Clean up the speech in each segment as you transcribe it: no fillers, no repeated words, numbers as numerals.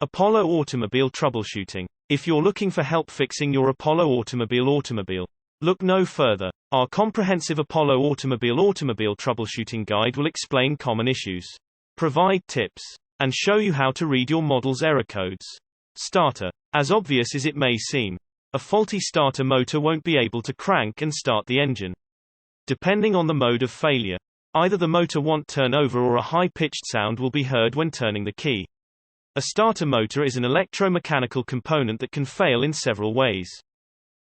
Apollo Automobile Troubleshooting. If you're looking for help fixing your Apollo automobile, look no further. Our comprehensive Apollo Automobile Troubleshooting Guide will explain common issues, provide tips, and show you how to read your model's error codes. Starter. As obvious as it may seem, a faulty starter motor won't be able to crank and start the engine. Depending on the mode of failure, either the motor won't turn over or a high-pitched sound will be heard when turning the key. A starter motor is an electromechanical component that can fail in several ways.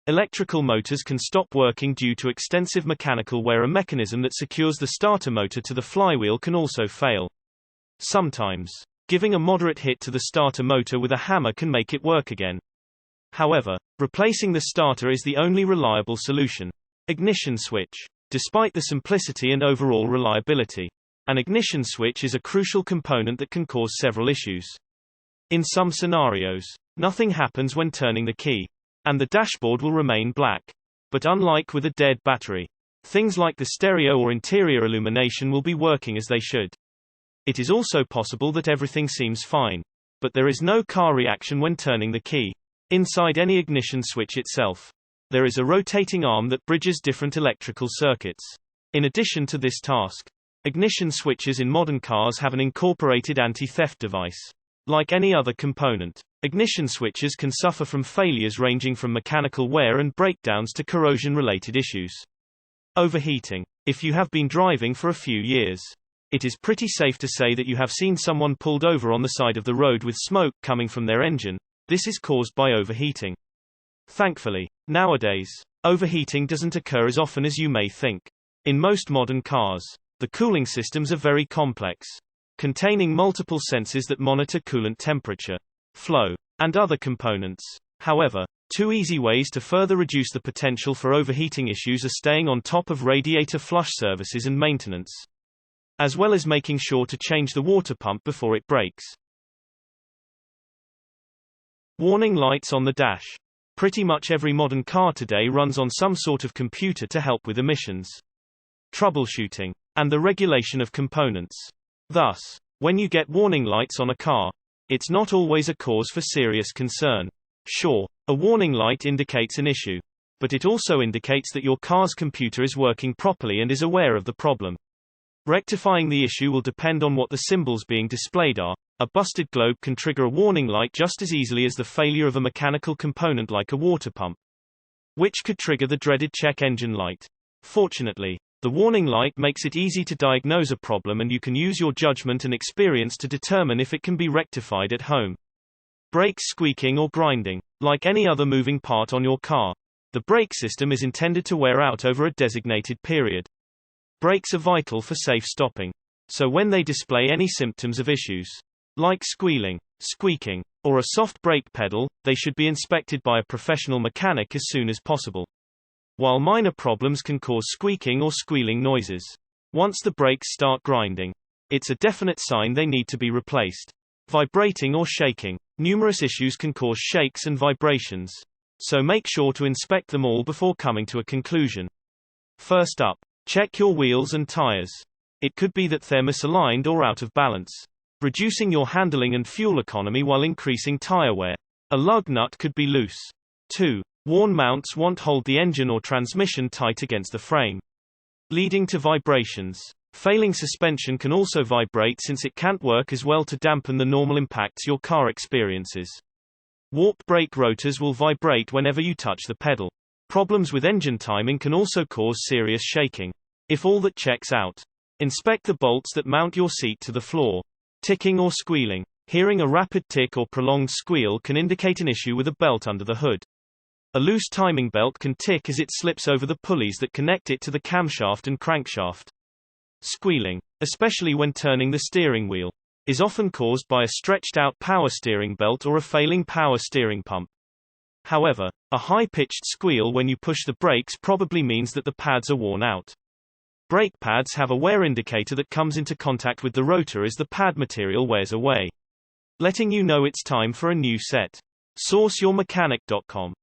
Electrical motors can stop working due to extensive mechanical wear. A mechanism that secures the starter motor to the flywheel can also fail. Sometimes, giving a moderate hit to the starter motor with a hammer can make it work again. However, replacing the starter is the only reliable solution. Ignition switch. Despite the simplicity and overall reliability, an ignition switch is a crucial component that can cause several issues. In some scenarios, nothing happens when turning the key, and the dashboard will remain black. But unlike with a dead battery, things like the stereo or interior illumination will be working as they should. It is also possible that everything seems fine, but there is no car reaction when turning the key. Inside any ignition switch itself, there is a rotating arm that bridges different electrical circuits. In addition to this task, ignition switches in modern cars have an incorporated anti-theft device. Like any other component, ignition switches can suffer from failures ranging from mechanical wear and breakdowns to corrosion-related issues. Overheating. If you have been driving for a few years, it is pretty safe to say that you have seen someone pulled over on the side of the road with smoke coming from their engine. This is caused by overheating. Thankfully, nowadays, overheating doesn't occur as often as you may think. In most modern cars, the cooling systems are very complex, containing multiple sensors that monitor coolant temperature, flow, and other components. However, two easy ways to further reduce the potential for overheating issues are staying on top of radiator flush services and maintenance, as well as making sure to change the water pump before it breaks. Warning lights on the dash. Pretty much every modern car today runs on some sort of computer to help with emissions, troubleshooting, and the regulation of components. Thus, when you get warning lights on a car, it's not always a cause for serious concern. Sure, a warning light indicates an issue, but it also indicates that your car's computer is working properly and is aware of the problem. Rectifying the issue will depend on what the symbols being displayed are. A busted globe can trigger a warning light just as easily as the failure of a mechanical component like a water pump, which could trigger the dreaded check engine light. Fortunately, the warning light makes it easy to diagnose a problem, and you can use your judgment and experience to determine if it can be rectified at home. Brakes squeaking or grinding. Like any other moving part on your car, the brake system is intended to wear out over a designated period. Brakes are vital for safe stopping, so when they display any symptoms of issues, like squealing, squeaking, or a soft brake pedal, they should be inspected by a professional mechanic as soon as possible. While minor problems can cause squeaking or squealing noises, once the brakes start grinding, it's a definite sign they need to be replaced. Vibrating or shaking. Numerous issues can cause shakes and vibrations, so make sure to inspect them all before coming to a conclusion. First up, check your wheels and tires. It could be that they're misaligned or out of balance, reducing your handling and fuel economy while increasing tire wear. A lug nut could be loose. 2. Worn mounts won't hold the engine or transmission tight against the frame, leading to vibrations. Failing suspension can also vibrate since it can't work as well to dampen the normal impacts your car experiences. Warped brake rotors will vibrate whenever you touch the pedal. Problems with engine timing can also cause serious shaking. If all that checks out, inspect the bolts that mount your seat to the floor. Ticking or squealing. Hearing a rapid tick or prolonged squeal can indicate an issue with a belt under the hood. A loose timing belt can tick as it slips over the pulleys that connect it to the camshaft and crankshaft. Squealing, especially when turning the steering wheel, is often caused by a stretched out power steering belt or a failing power steering pump. However, a high-pitched squeal when you push the brakes probably means that the pads are worn out. Brake pads have a wear indicator that comes into contact with the rotor as the pad material wears away, letting you know it's time for a new set. SourceYourMechanic.com